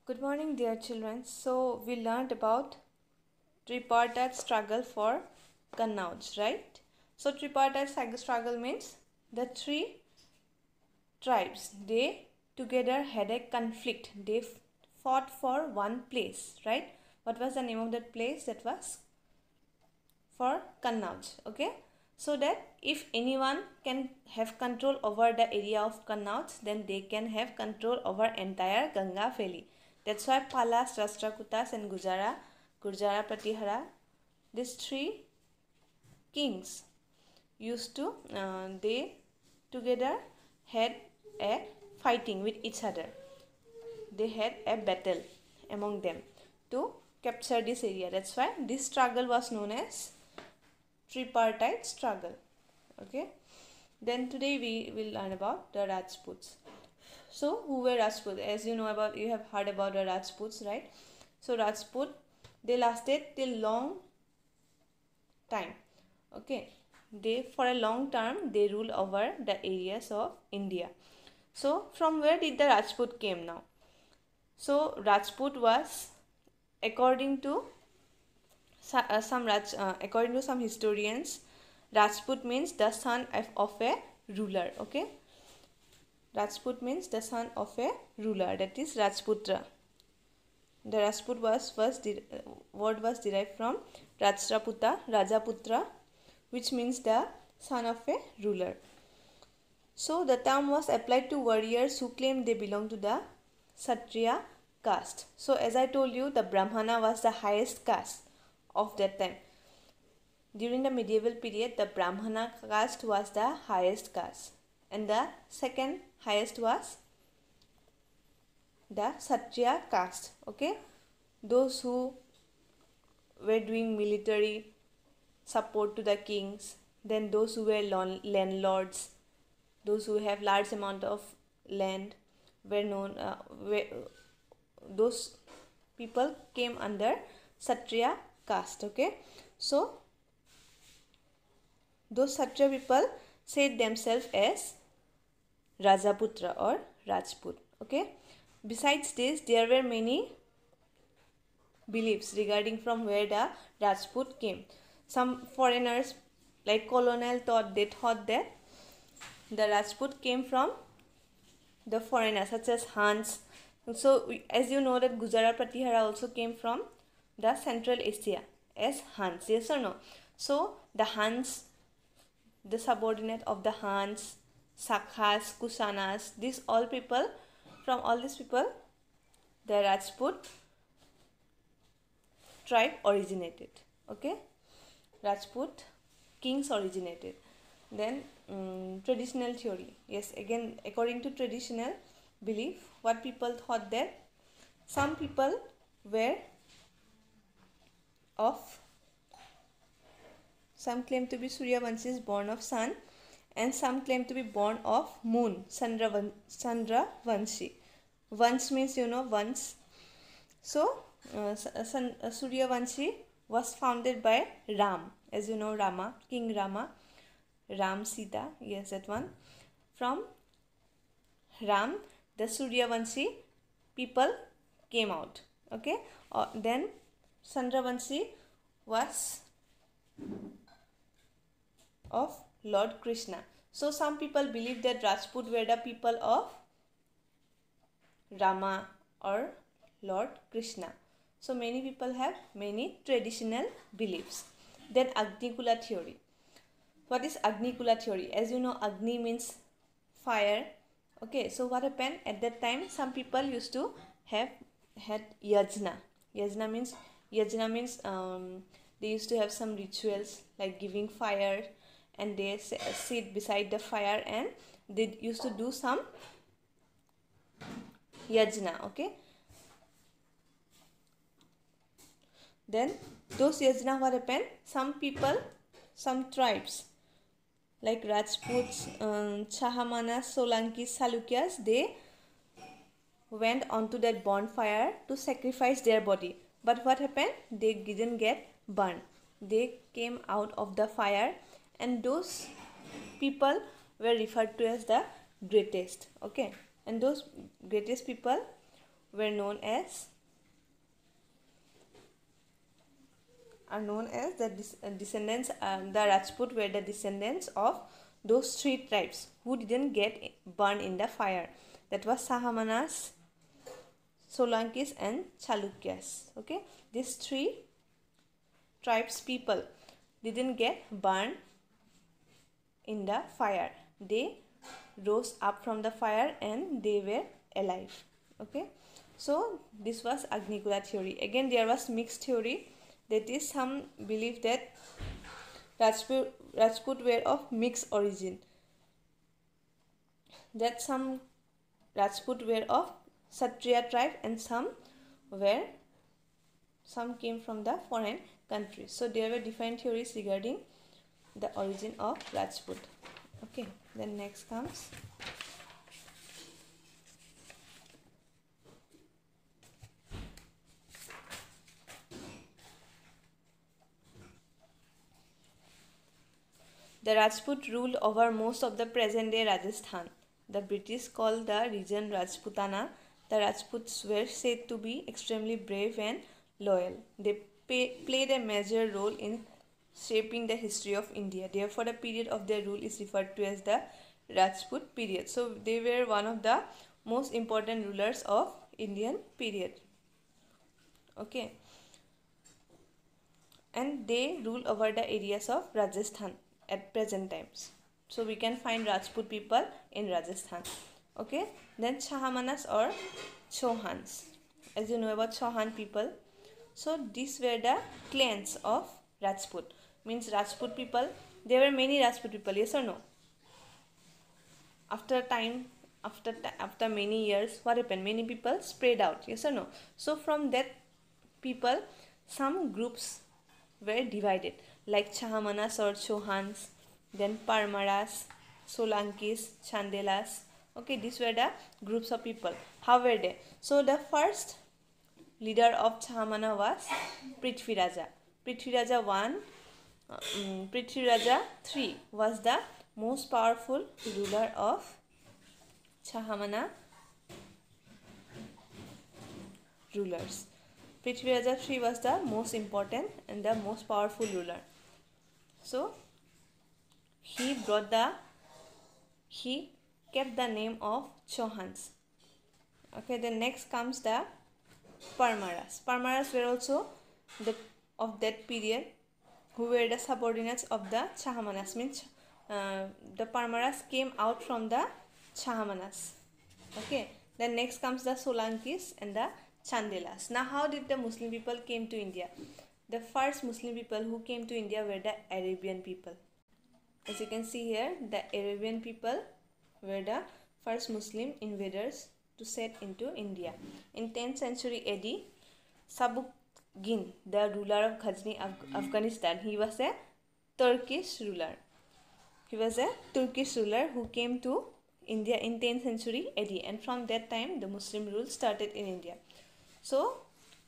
Good morning, dear children. So, we learned about tripartite struggle for Kannauj, right? So, tripartite struggle means the three tribes, they together had a conflict. They fought for one place, right? What was the name of that place? That was for Kannauj, okay? So that if anyone can have control over the area of Kannauj, then they can have control over entire Ganga Valley. That's why Palas, Rashtrakutas and Gurjara Pratihara, these three kings used to, they together had a fighting with each other. They had a battle among them to capture this area. That's why this struggle was known as tripartite struggle. Okay, then today we will learn about the Rajputs. So who were Rajputs? As you know about, you have heard about the Rajputs, right? So Rajput, they lasted till long time. Okay, they for a long term they ruled over the areas of India. So from where did the Rajput came now? So Rajput was, according to according to some historians, Rajput means the son of a ruler. Okay, Rajput means the son of a ruler, that is Rajputra. The Rajput word was derived from Rajaputra, which means the son of a ruler. So the term was applied to warriors who claimed they belonged to the Kshatriya caste. So as I told you, the Brahmana was the highest caste of that time. During the medieval period, the Brahmana caste was the highest caste, and the second highest was the Kshatriya caste. Okay, those who were doing military support to the kings, then those who were landlords, those who have large amount of land were known. Those people came under Kshatriya caste. Okay, so those Kshatriya people said themselves as Rajaputra or Rajput. Okay, besides this, there were many beliefs regarding from where the Rajput came. Some foreigners like colonial thought that the Rajput came from the foreigners such as Hans. So as you know that Gujara Pratihara also came from the Central Asia as Hans, yes or no? So the Hans, the subordinate of the Hans, Sakhas, Kusanas, these all people, from all these people, the Rajput tribe originated. Okay, Rajput kings originated. Then traditional theory. Yes, again according to traditional belief, what people thought that some people were of, some claim to be Suryavanshis born of sun, and some claim to be born of moon, Chandravanshi. Vansh means, you know, once. So Suryavanshi was founded by Ram, as you know, Rama, King Rama, Ram, Sita, yes, that one. From Ram, the Suryavanshi people came out. Okay, then Chandravanshi was of Lord Krishna. So some people believe that Rajput were the people of Rama or Lord Krishna. So many people have many traditional beliefs. Then Agnikula theory. What is Agnikula theory? As you know, Agni means fire. Okay, so what happened at that time? Some people used to had yajna. Yajna means they used to have some rituals like giving fire, and they sit beside the fire and they used to do some yajna. Okay, then those yajna, what happened? Some people, some tribes like Rajputs, Chahamanas, Solankis, Chalukyas, they went onto that bonfire to sacrifice their body. But what happened? They didn't get burned. They came out of the fire, and those people were referred to as the greatest. Okay, and those greatest people were known as the descendants, the Rajput were the descendants of those three tribes who didn't get burned in the fire. That was Sahamanas, Solankis and Chalukyas. Okay, these three tribes people didn't get burned in the fire. They rose up from the fire and they were alive. Okay, so this was Agnikula theory. Again, there was mixed theory. That is, some believe that Rajput were of mixed origin. That some Rajput were of Kshatriya tribe and some came from the foreign countries. So there were different theories regarding the origin of Rajput. Okay, then next comes the Rajput ruled over most of the present-day Rajasthan. The British called the region Rajputana. The Rajputs were said to be extremely brave and loyal. They played a major role in shaping the history of India. Therefore, the period of their rule is referred to as the Rajput period. So, they were one of the most important rulers of Indian period. Okay. And they ruled over the areas of Rajasthan at present times. So we can find Rajput people in Rajasthan. Okay, then Chahamanas or Chauhans. As you know about Chauhan people, so these were the clans of Rajput. Means Rajput people, there were many Rajput people, yes or no? After time, after many years, what happened? Many people spread out, yes or no? So from that people, some groups were divided, like Chahamanas or Chauhans, then Parmaras, Solankis, Chandelas. Okay, these were the groups of people. How were they? So the first leader of Chahamana was Prithviraja. Prithviraja 1, Prithviraja 3 was the most powerful ruler of Chahamana rulers. Prithviraja 3 was the most important and the most powerful ruler. So he kept the name of Chauhans. Okay, then next comes the Parmaras. Parmaras were also of that period, who were the subordinates of the Chahamanas. Means the Parmaras came out from the Chahamanas. Okay, then next comes the Solankis and the Chandelas. Now, how did the Muslim people came to India? The first Muslim people who came to India were the Arabian people. As you can see here, the Arabian people were the first Muslim invaders to set into India. In 10th century AD, Sabukin, the ruler of Ghazni, Afghanistan, he was a Turkish ruler. He was a Turkish ruler who came to India in 10th century AD, and from that time the Muslim rule started in India. So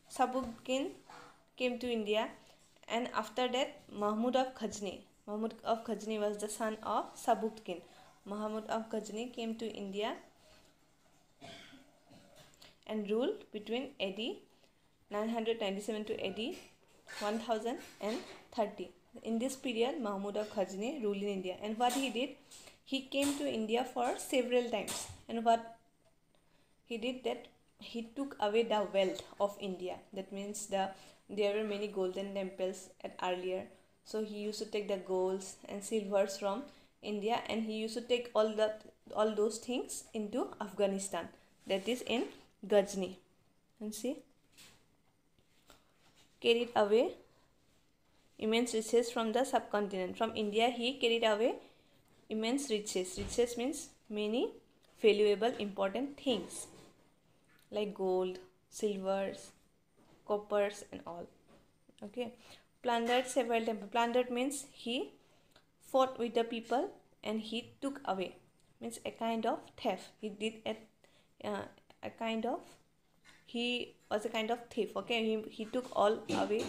Sabukin came to India, and after that Mahmud of Ghazni was the son of Sabukin. Mahmud of Ghazni came to India and ruled between AD 997 to AD 1030. In this period, Mahmud of Ghazni ruled in India, and what he did, he came to India for several times, and what he did, that he took away the wealth of India. That means there were many golden temples earlier, so he used to take the golds and silvers from India, and he used to take all those things into Afghanistan, that is in Ghazni, and see, carried away immense riches from the subcontinent. From India, he carried away immense riches. Riches means many valuable, important things like gold, silvers, coppers, and all. Okay, plundered several temples. Plundered means he fought with the people and he took away. Means a kind of theft. He did he was a kind of thief. Okay, he took all away,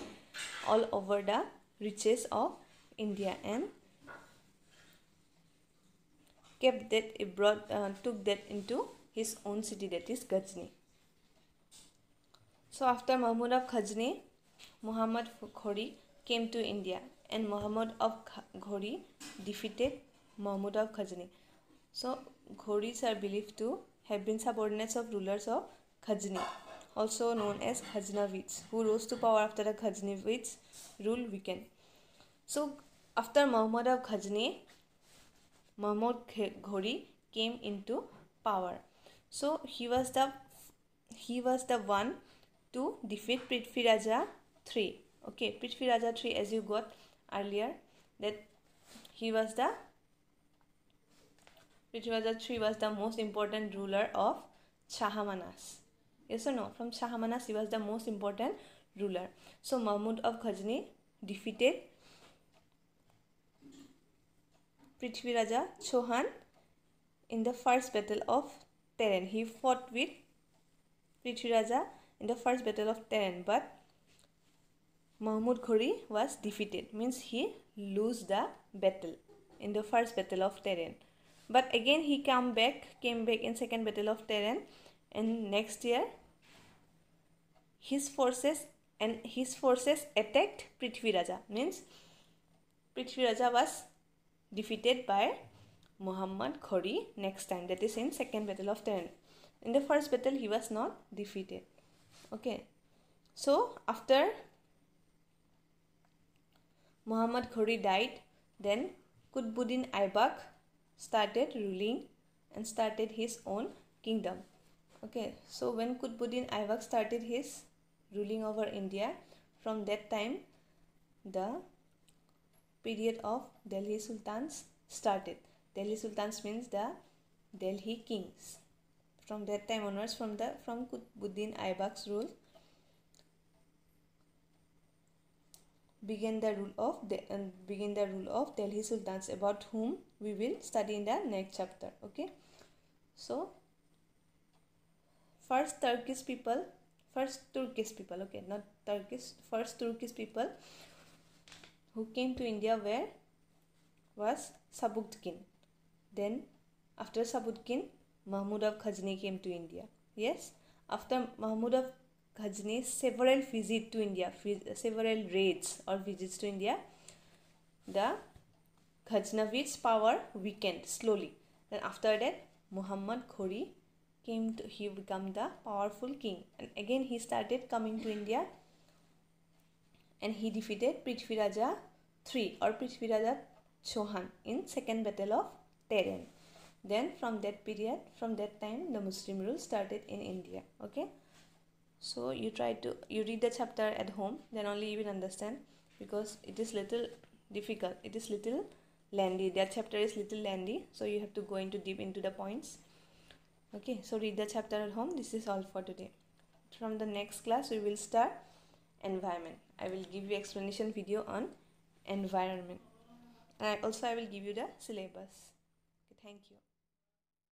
all over the riches of India, and kept that, took that into his own city, that is Ghazni. So after Mahmud of Ghazni, Muhammad Ghori came to India, and Muhammad of Ghori defeated Mahmud of Ghazni. So Ghoris are believed to have been subordinates of rulers of Ghazni, also known as Ghaznavids, who rose to power after the Ghaznavids' rule weakened. So after Muhammad of Ghazni, Mahmud Ghori came into power. So he was the one to defeat Prithviraja III. Okay, Prithviraja III, as you got earlier, that Prithviraja III was the most important ruler of Chahamanas. Yes or no? From Chahamanas, he was the most important ruler. So Mahmud of Ghazni defeated Prithviraja Chauhan in the first battle of Teren. He fought with Prithviraja in the first battle of Teren, but Mahmud Ghori was defeated. Means he lose the battle in the first battle of Teren. But again he came back in second battle of Teren, and next year his forces attacked Prithviraja. Means Prithviraja was defeated by Muhammad Ghori next time, that is in second battle of Teren. In the first battle he was not defeated. Okay, so after Muhammad Ghori died, then Qutbuddin Aibak started ruling and started his own kingdom. Okay, so when Qutbuddin Aibak started his ruling over India, from that time the period of Delhi Sultans started. Delhi Sultans means the Delhi kings. From that time onwards, from Qutbuddin Aibak's rule, began the rule of Delhi Sultans, about whom we will study in the next chapter. Okay, so first Turkish people, okay, not Turkish, first Turkish people who came to India was Sabuktigin. Then after Sabuktigin, Mahmud of Ghazni came to India. Yes, after Mahmud of Ghazni, several visits to India, several raids or visits to India, the Ghaznavids' power weakened slowly. Then after that, Muhammad Ghori he became the powerful king, and again he started coming to India, and he defeated Prithviraja III or Prithviraja Chauhan in second battle of Teren. Then from that time, the Muslim rule started in India. Okay, so you read the chapter at home, then only you will understand, because it is little difficult, it is little lengthy, that chapter is little lengthy, so you have to go deep into the points. Okay, so read the chapter at home. This is all for today. From the next class we will start environment. I will give you explanation video on environment, and also I will give you the syllabus. Okay, thank you.